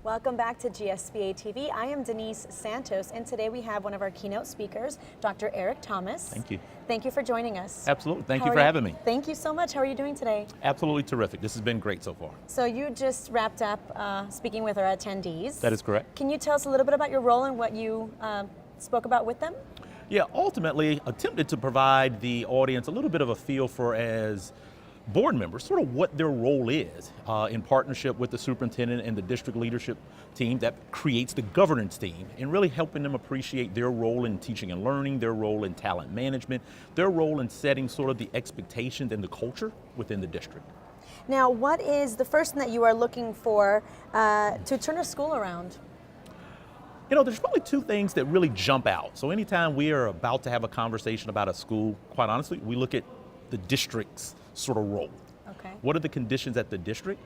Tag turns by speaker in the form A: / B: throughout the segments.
A: Welcome back to GSBA TV. I am Denise Santos, and today we have one of our keynote speakers, Dr. Eric Thomas.
B: Thank you.
A: Thank you for joining us.
B: Absolutely. Thank you for having me.
A: Thank you so much. How are you doing today?
B: Absolutely terrific. This has been great so far.
A: So you just wrapped up speaking with our attendees.
B: That is correct.
A: Can you tell us a little bit about your role and what you spoke about with them?
B: Yeah, ultimately attempted to provide the audience a little bit of a feel for, as board members, sort of what their role is in partnership with the superintendent and the district leadership team that creates the governance team, and really helping them appreciate their role in teaching and learning, their role in talent management, their role in setting sort of the expectations and the culture within the district.
A: Now, what is the first thing that you are looking for to turn a school around?
B: You know, there's probably two things that really jump out. So anytime we are about to have a conversation about a school, quite honestly, we look at the district's sort of role.
A: Okay.
B: What are the conditions at the district?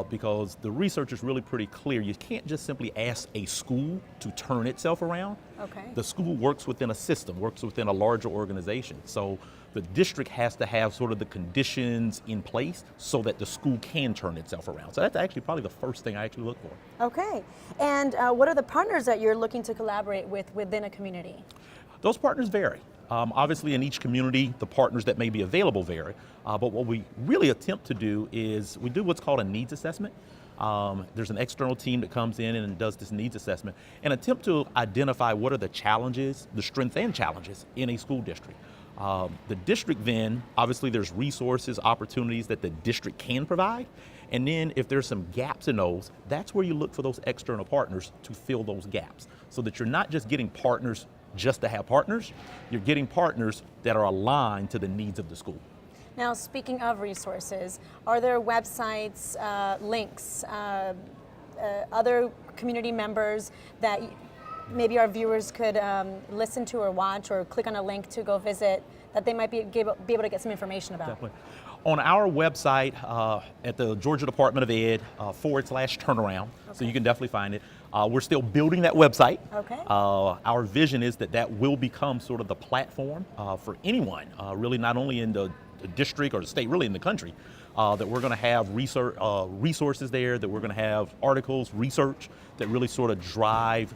B: Because the research is really pretty clear. You can't just simply ask a school to turn itself around.
A: Okay.
B: The school works within a system, works within a larger organization. So the district has to have sort of the conditions in place so that the school can turn itself around. So that's actually probably the first thing I actually look for.
A: Okay. And what are the partners that you're looking to collaborate with within a community? Those
B: partners vary. Obviously in each community, the partners that may be available vary, but what we really attempt to do is we do what's called a needs assessment. There's an external team that comes in and does this needs assessment and attempt to identify what are the challenges, the strengths and challenges in a school district. The district then, obviously there's resources, opportunities that the district can provide, and then if there's some gaps in those, that's where you look for those external partners to fill those gaps, so that you're not just getting partners just to have partners, you're getting partners that are aligned to the needs of the school.
A: Now, speaking of resources, are there websites, links, other community members that maybe our viewers could listen to or watch or click on a link to go visit that they might be able to get some information about?
B: Definitely. On our website at the Georgia Department of Ed /turnaround, so you can definitely find it. We're still building that website.
A: Okay.
B: Our vision is that that will become sort of the platform for anyone, really not only in the district or the state, really in the country, that we're going to have research, resources there, that we're going to have articles, research that really sort of drive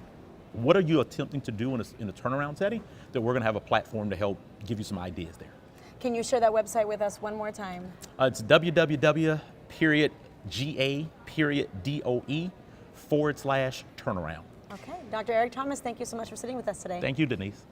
B: what are you attempting to do in a turnaround setting, that we're going to have a platform to help give you some ideas there.
A: Can you share that website with us one more time?
B: It's www.ga.doe/turnaround.
A: Okay. Dr. Eric Thomas, thank you so much for sitting with us today.
B: Thank you, Denise.